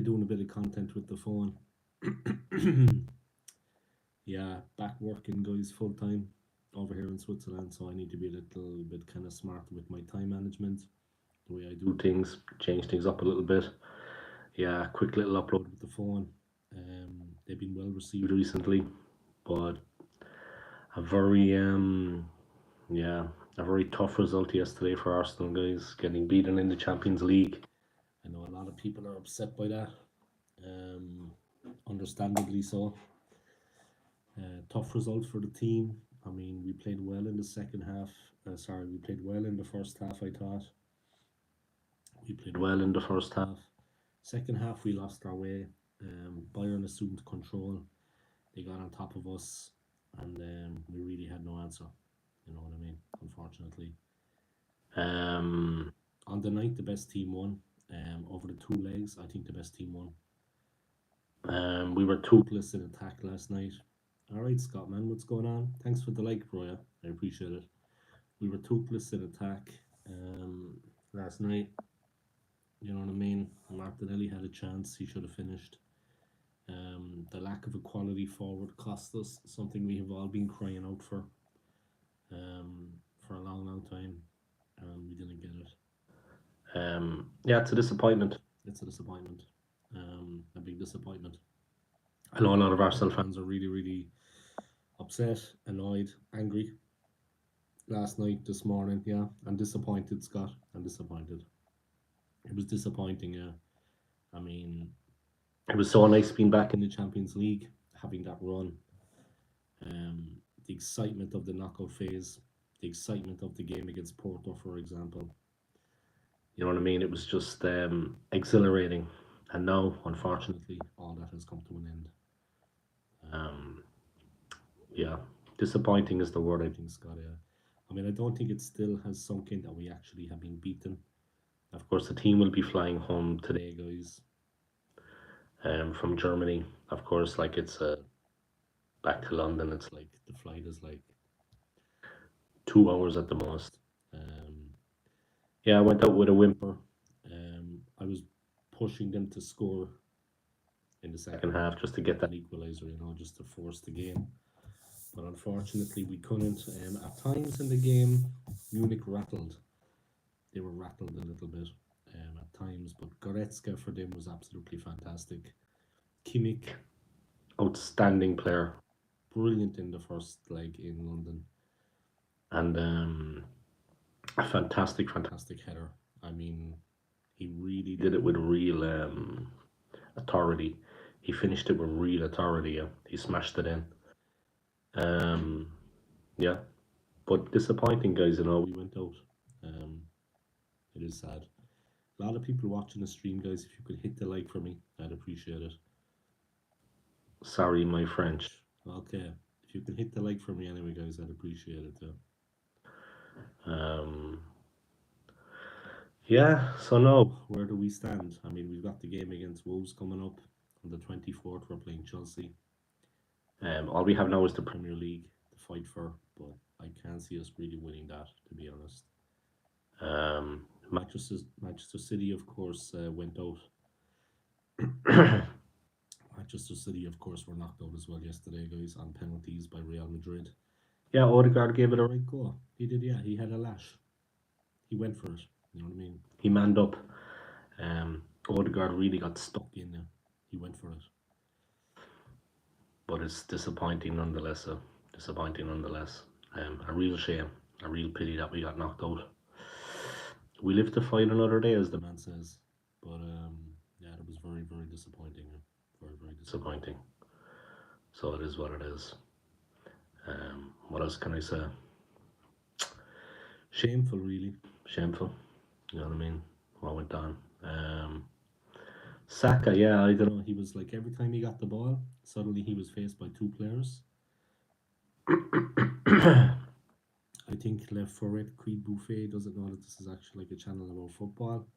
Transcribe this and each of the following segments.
doing a bit of content with the phone. Yeah, back working, guys, full time over here in Switzerland, so I need to be a little bit kind of smarter with my time management, the way I do things, change things up a little bit. Yeah, quick little upload with the phone. They've been well received recently, but a very yeah, a very tough result yesterday for Arsenal, guys, getting beaten in the Champions League. I know a lot of people are upset by that, um, understandably so. Tough result for the team. I mean, we played well in the second half. We played well in the first half, I thought. We played well in the first half. Second half, we lost our way. Bayern assumed control. They got on top of us, and we really had no answer. You know what I mean? Unfortunately. On the night, the best team won. Over the two legs, I think the best team won. We were toothless in attack last night. All right, Scott, man, what's going on? Thanks for the like, bro. Yeah, I appreciate it. We were toothless in attack last night. You know what I mean? Martinelli had a chance. He should have finished. The lack of a quality forward cost us something we have all been crying out for a long, long time, and we didn't get it. Yeah, it's a disappointment. It's a disappointment. A big disappointment. I know a lot of Arsenal fans are really, really upset, annoyed, angry. Last night, this morning, yeah, I'm disappointed, Scott. I'm disappointed. It was disappointing, yeah. I mean, it was so nice being back in the Champions League, having that run. The excitement of the knockout phase, the excitement of the game against Porto, for example. You know what I mean? It was just exhilarating. And now, unfortunately, all that has come to an end. Yeah, disappointing is the word, I think, Scott. Yeah. I mean, I don't think it still has sunk in that we actually have been beaten. Of course, the team will be flying home today, guys, from Germany. Of course, like it's back to London. It's like the flight is like 2 hours at the most. Yeah, I went out with a whimper. I was pushing them to score in the second half just to get that equalizer, you know, just to force the game. But unfortunately, we couldn't. At times in the game, Munich rattled. They were rattled a little bit at times, but Goretzka for them was absolutely fantastic. Kimmich, outstanding player, brilliant in the first leg in London, and a fantastic, fantastic header. I mean, he really did it with real authority. He finished it with real authority. Yeah. He smashed it in. Yeah, but disappointing, guys. You know, we went out. It is sad. A lot of people watching the stream, guys. If you could hit the like for me, I'd appreciate it. Sorry, my French. Okay, if you can hit the like for me anyway, guys, I'd appreciate it. Yeah. So now, where do we stand? I mean, we've got the game against Wolves coming up on the 24th. We're playing Chelsea. All we have now is the Premier League to fight for, but I can't see us really winning that, to be honest. Manchester City, of course, went out. Manchester City, of course, were knocked out as well yesterday, guys, on penalties by Real Madrid. Yeah, Odegaard gave it a right go. He did, yeah. He had a lash. He went for it. You know what I mean? He manned up. Odegaard really got stuck in there. He went for it. But it's disappointing nonetheless. Disappointing nonetheless. A real shame. A real pity that we got knocked out. We live to fight another day, as the man says. But yeah, it was very, very disappointing. Very, very disappointing. So it is what it is. What else can I say? Shameful, really. Shameful. You know what I mean? What went on? Saka, yeah, I don't know. He was like, every time he got the ball, suddenly he was faced by two players. I think Left for It, Creed Buffet doesn't know that this is actually like a channel about football.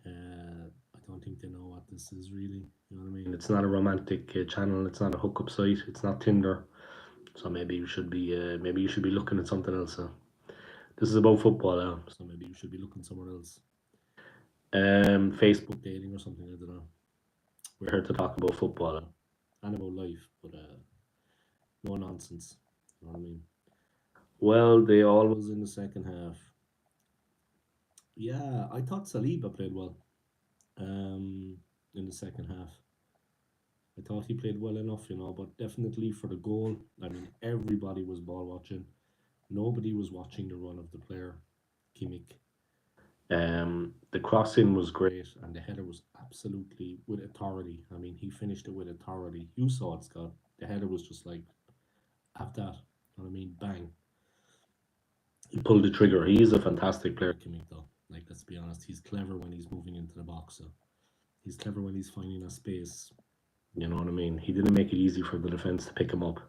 I don't think they know what this is really. You know what I mean? It's not a romantic channel. It's not a hookup site. It's not Tinder. So maybe you should be looking at something else. This is about football, so maybe you should be looking somewhere else. Facebook dating or something. I don't know. We're here to talk about football and about life, but no nonsense. You know what I mean? Well, they all was in the second half. Yeah, I thought Saliba played well. In the second half, I thought he played well enough, but definitely for the goal. I mean, everybody was ball watching. Nobody was watching the run of the player, Kimmich. The crossing was great, and the header was absolutely with authority. I mean, he finished it with authority. You saw it, Scott. The header was just like, have that. You know what I mean? Bang. He pulled the trigger. He is a fantastic player, Kimmich, though. Like, let's be honest, he's clever when he's moving into the box. So he's clever when he's finding a space. You know what I mean? He didn't make it easy for the defense to pick him up.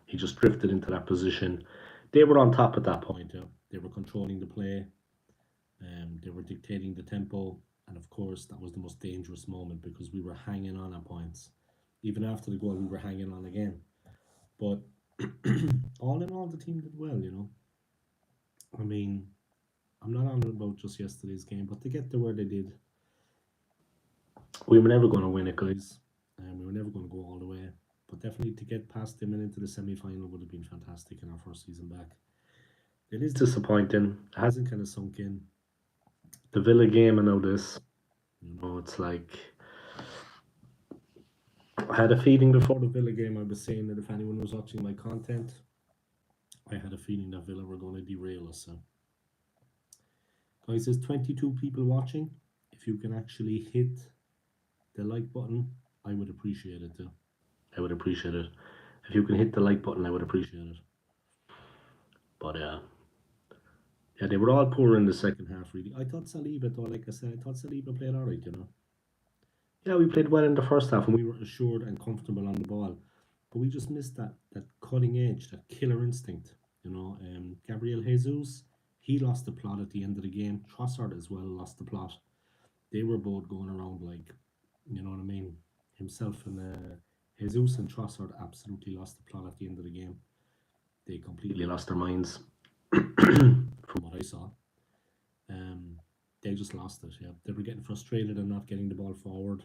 He just drifted into that position. They were on top at that point. Yeah. They were controlling the play. They were dictating the tempo, and of course, that was the most dangerous moment because we were hanging on at points. Even after the goal, we were hanging on again. But all in all, the team did well. I mean, I'm not on about just yesterday's game, but to get to where they did, we were never going to win it, guys, and we were never going to go all the way. But definitely to get past them and into the semi-final would have been fantastic in our first season back. It is disappointing. It hasn't kind of sunk in. The Villa game, I know this. It's like I had a feeling before the Villa game. I was saying that if anyone was watching my content, I had a feeling that Villa were going to derail us. So, guys, there's 22 people watching. If you can actually hit the like button, I would appreciate it too. I would appreciate it. If you can hit the like button, I would appreciate it. But yeah, they were all poor in the second half. Really, I thought Saliba, though, like I said, I thought Saliba played alright. Yeah, we played well in the first half and we were assured and comfortable on the ball. But we just missed that cutting edge, that killer instinct. Gabriel Jesus, he lost the plot at the end of the game. Trossard as well lost the plot. They were both going around like, you know what I mean? Himself and Jesus and Trossard absolutely lost the plot at the end of the game. They completely lost their minds from what I saw. Um, they just lost it. Yeah, they were getting frustrated and not getting the ball forward.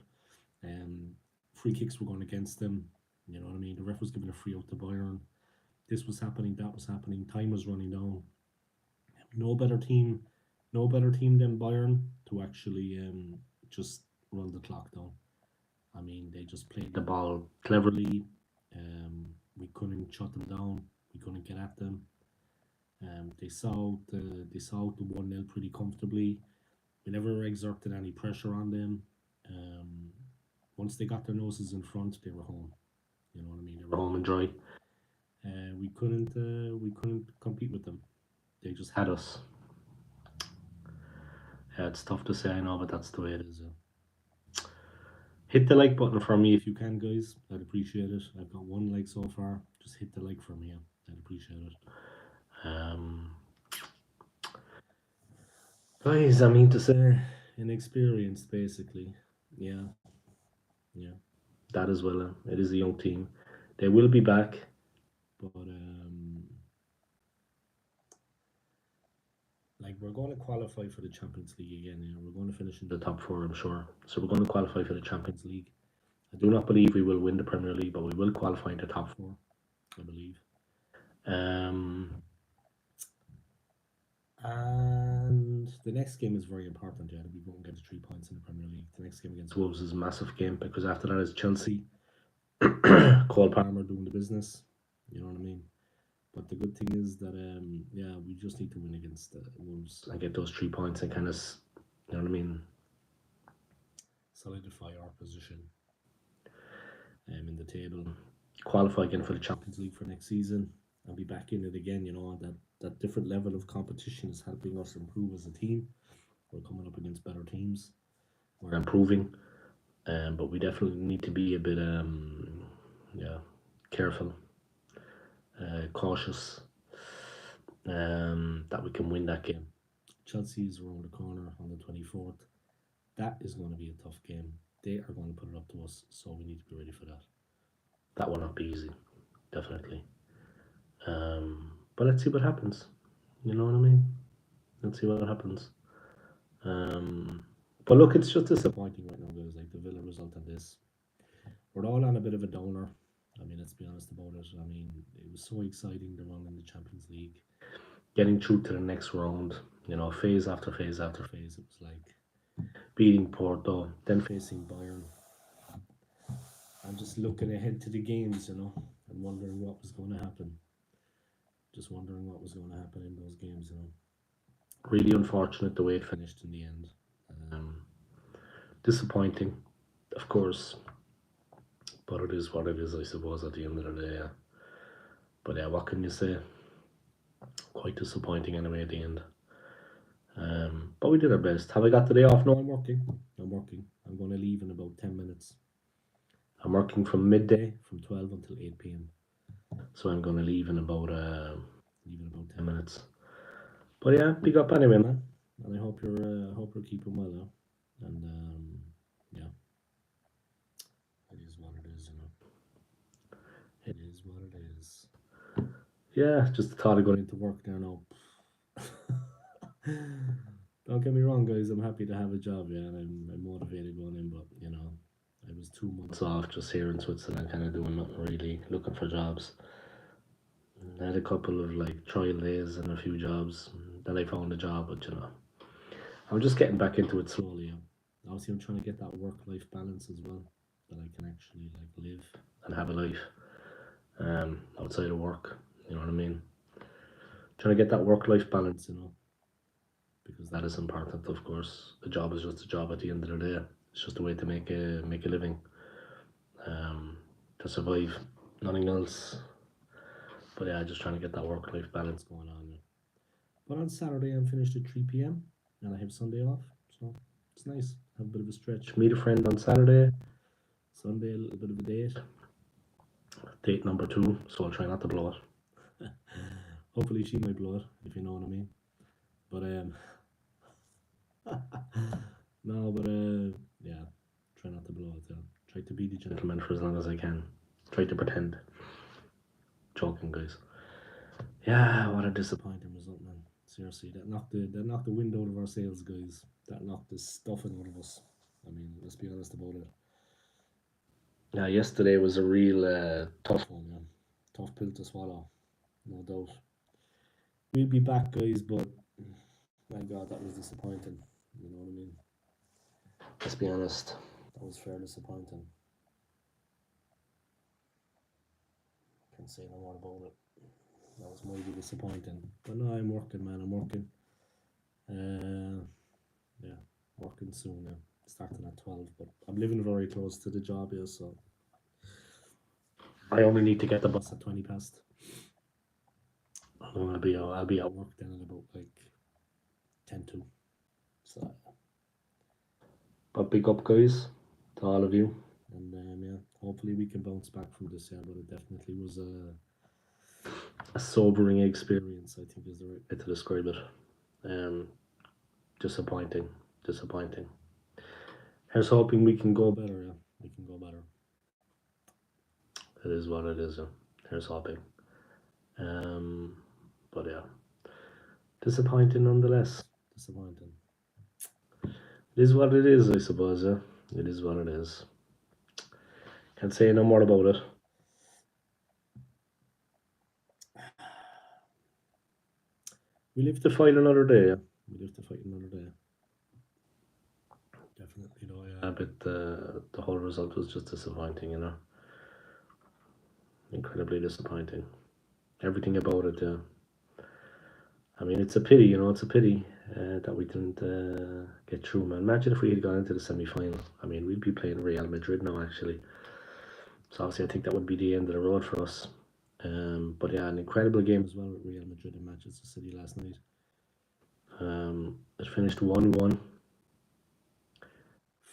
Free kicks were going against them. You know what I mean? The ref was giving a free out to Bayern. This was happening. That was happening. Time was running down. No better team, no better team than Bayern to actually just run the clock down. I mean, they just played the ball cleverly. We couldn't shut them down. We couldn't get at them. They saw the 1-0 pretty comfortably. We never exerted any pressure on them. Um, Once they got their noses in front, they were home. You know what I mean? They were home and dry. We couldn't compete with them. They just had us. Yeah, it's tough to say, I know, but that's the way it is. Hit the like button for me if you can, guys. I'd appreciate it. I've got 1 like so far. Just hit the like for me. I'd appreciate it. Guys, I mean to say, inexperienced basically. Yeah, yeah. That as well. It is a young team. They will be back, but like we're going to qualify for the Champions League again. Yeah, we're going to finish in the top four, I'm sure. So we're going to qualify for the Champions League. I do not believe we will win the Premier League, but we will qualify in the top four, I believe. And the next game is very important. Yeah, we won't get the 3 points in the Premier League. The next game against Wolves is a massive game because after that is Chelsea. Cole Palmer doing the business. You know what I mean? But the good thing is that yeah, we just need to win against the Wolves and get those 3 points and kind of, you know what I mean, solidify our position in the table, qualify again for the Champions League for next season, and be back in it again. That different level of competition is helping us improve as a team. We're coming up against better teams. We're improving, but we definitely need to be a bit yeah, careful, cautious, that we can win that game. Chelsea is around the corner on the 24th. That is going to be a tough game. They are going to put it up to us, so we need to be ready for that. That will not be easy, definitely. But let's see what happens. You know what I mean? Let's see what happens. But look, it's just disappointing right now, guys. Like the Villa result and this, we're all on a bit of a downer. I mean, let's be honest about it. I mean, it was so exciting the run in the Champions League, getting through to the next round. You know, phase after phase after phase. It was like beating Porto, then facing Bayern, and just looking ahead to the games. You know, and wondering what was going to happen. Just wondering what was going to happen in those games. You know, really unfortunate the way it finished in the end. Um, Disappointing, of course, but it is what it is, I suppose, at the end of the day. Yeah. But yeah, what can you say? Quite disappointing anyway at the end. But we did our best. Have I got the day off? No, I'm working. I'm working. I'm going to leave in about 10 minutes. I'm working from midday, from 12 until 8 p.m. So I'm going to leave in about 10 minutes. But yeah, big up anyway, man. And I hope you're keeping well now. And yeah, it is what it is, you know. It is what it is. Yeah, just the thought of going into work there now. Don't get me wrong, guys. I'm happy to have a job, yeah, and I'm motivated going in. But you know, I was 2 months off just here in Switzerland, kind of doing nothing really, looking for jobs. I had a couple of like trial days and a few jobs. Then I found a job, but you know, I'm just getting back into it slowly. Yeah. Obviously, I'm trying to get that work-life balance as well, that I can actually like live and have a life outside of work. You know what I mean? Trying to get that work-life balance, you know, because that is important. Of course, a job is just a job at the end of the day. It's just a way to make a living, to survive. Nothing else. But yeah, just trying to get that work-life balance going on. Yeah. But on Saturday, I'm finished at 3 p.m. and I have Sunday off, so it's nice. Have a bit of a stretch. Meet a friend on Saturday. Sunday, a little bit of a date. Date number 2, so I'll try not to blow it. Hopefully, she might blow it, if you know what I mean. But no, but yeah, try not to blow it. Yeah. Try to be the gentleman for as long as I can. Try to pretend. Joking, guys. Yeah, what a disappointing result, man. Seriously, that knocked the wind out of our sails, guys. That knocked the stuffing out of us. I mean, let's be honest about it. Yeah, yesterday was a real tough one, man. Tough pill to swallow, no doubt. We'll be back, guys, but my God, that was disappointing. You know what I mean? Let's be honest. That was fair disappointing. Can't say no more about it. That was mighty disappointing. But no, I'm working, man. I'm working. Yeah, working soon. Yeah. Starting at 12, but I'm living very close to the job here, so I only need to get the bus at 20 past. I'll be at work then at about like 10 to. So, but big up, guys, to all of you, and yeah, hopefully we can bounce back from this year. But it definitely was a sobering experience, I think is the right way to describe it. Disappointing, disappointing. Here's hoping we can go better. Yeah, we can go better. It is what it is. Yeah. Here's hoping. Um, but yeah, disappointing nonetheless. Disappointing. It is what it is, I suppose. Yeah, it is what it is. Can't say no more about it. We live to fight another day. Yeah. We live to fight another day. Definitely, though. Yeah, but the whole result was just disappointing. You know, incredibly disappointing. Everything about it. Yeah. I mean, it's a pity. You know, it's a pity that we didn't get through. Man, imagine if we had gone into the semi-final. I mean, we'd be playing Real Madrid now, actually. So obviously, I think that would be the end of the road for us. But yeah, an incredible game as well with Real Madrid and Manchester City last night. It finished 1-1,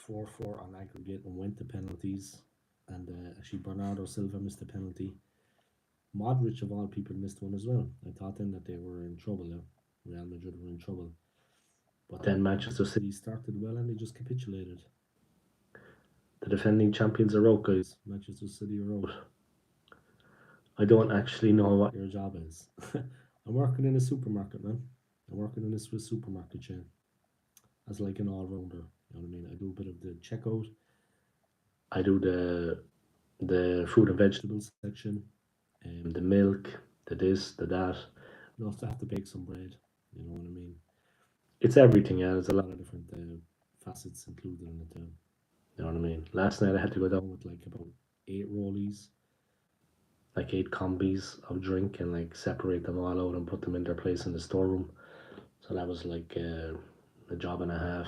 4-4 on aggregate and went to penalties. And actually, Bernardo Silva missed a penalty. Modric, of all people, missed one as well. I thought then that they were in trouble. Yeah. Real Madrid were in trouble. But then Manchester City started well and they just capitulated. The defending champions are out, guys. Manchester City are out. I don't actually know what your job is. I'm working in a supermarket, man. I'm working in a Swiss supermarket chain as like an all-rounder, You know what I mean? I do a bit of the checkout. I do the fruit and vegetable section, the milk, the this, the that. We also have to bake some bread. You know what I mean? It's everything. Yeah, there's a lot of different facets included in it. You know what I mean? Last night I had to go down with like about 8 rollies, like 8 combis of drink, and like separate them all out and put them in their place in the storeroom. So that was like a job and a half.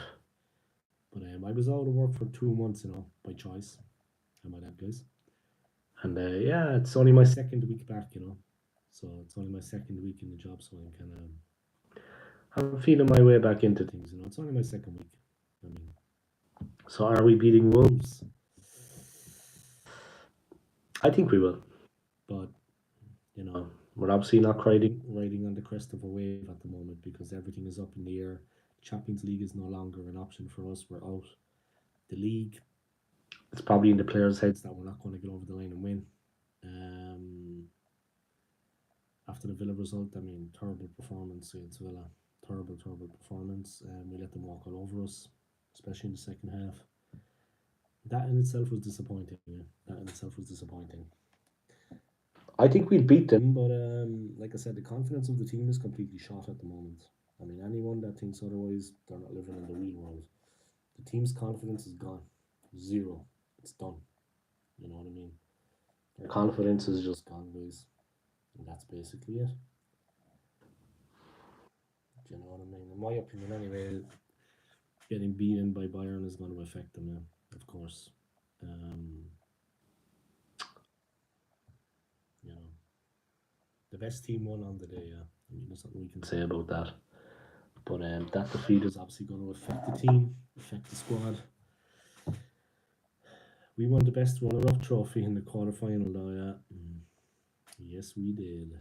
But I was out of work for 2 months, by choice. I might add, guys. And yeah, it's only my second week back. So it's only my second week in the job, so I'm feeling my way back into things. It's only my second week. I mean, so are we beating Wolves? I think we will, but we're obviously not riding on the crest of a wave at the moment because everything is up in the air. Champions League is no longer an option for us. We're out. The league, it's probably in the players' heads that we're not going to get over the line and win. After the Villa result, I mean, terrible performance against Villa. Terrible, terrible performance. We let them walk all over us, especially in the second half. That in itself was disappointing. Yeah. That in itself was disappointing. I think we'll beat them, but like I said, the confidence of the team is completely shot at the moment. I mean, anyone that thinks otherwise, they're not living in the real world. The team's confidence is gone. Zero. It's done. You know what I mean? Their confidence is just gone, guys. And that's basically it. Do you know what I mean? In my opinion, anyway, getting beaten by Bayern is going to affect them, yeah, of course. You know, the best team won on the day, yeah. I mean, there's nothing we can say about that. But that defeat is obviously going to affect the team, affect the squad. We won the best runner-up trophy in the quarterfinal, though, yeah. Yes, we did.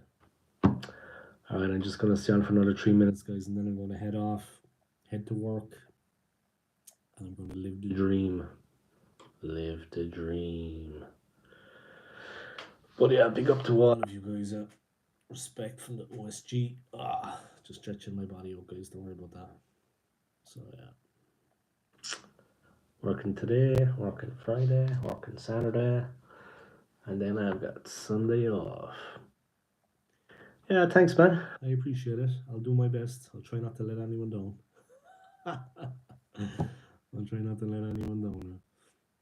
All right, I'm just going to stay on for another 3 minutes, guys, and then I'm going to head to work, and I'm going to live the dream. Live the dream. But yeah, big up to all of you guys. Respect from the OSG. Just stretching my body out, guys. Don't worry about that. So yeah. Working today, working Friday, working Saturday, and then I've got Sunday off. Yeah, thanks, man. I appreciate it. I'll do my best. I'll try not to let anyone down. I'll try not to let anyone down. Yeah.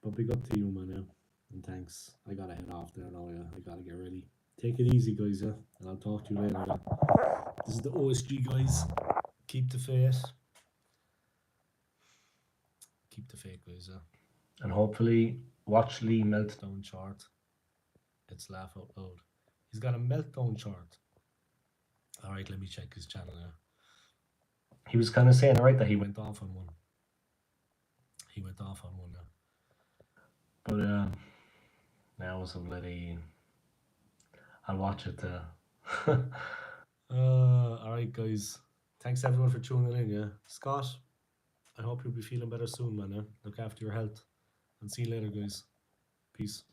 But big up to you, man. Yeah. And thanks. I gotta head off there now. Yeah, I gotta get ready. Take it easy, guys. Yeah, and I'll talk to you later. Yeah. This is the OSG, guys. Keep the faith. Keep the faith, guys. Yeah. And hopefully, watch Lee meltdown chart. It's laugh out loud. He's got a meltdown chart. All right, let me check his channel now. He was kind of saying, all right, that he went off on one. He went off on one now. But now some bloody. I'll watch it. All right, guys. Thanks everyone for tuning in. Yeah, Scott. I hope you'll be feeling better soon, man. Yeah? Look after your health, and see you later, guys. Peace.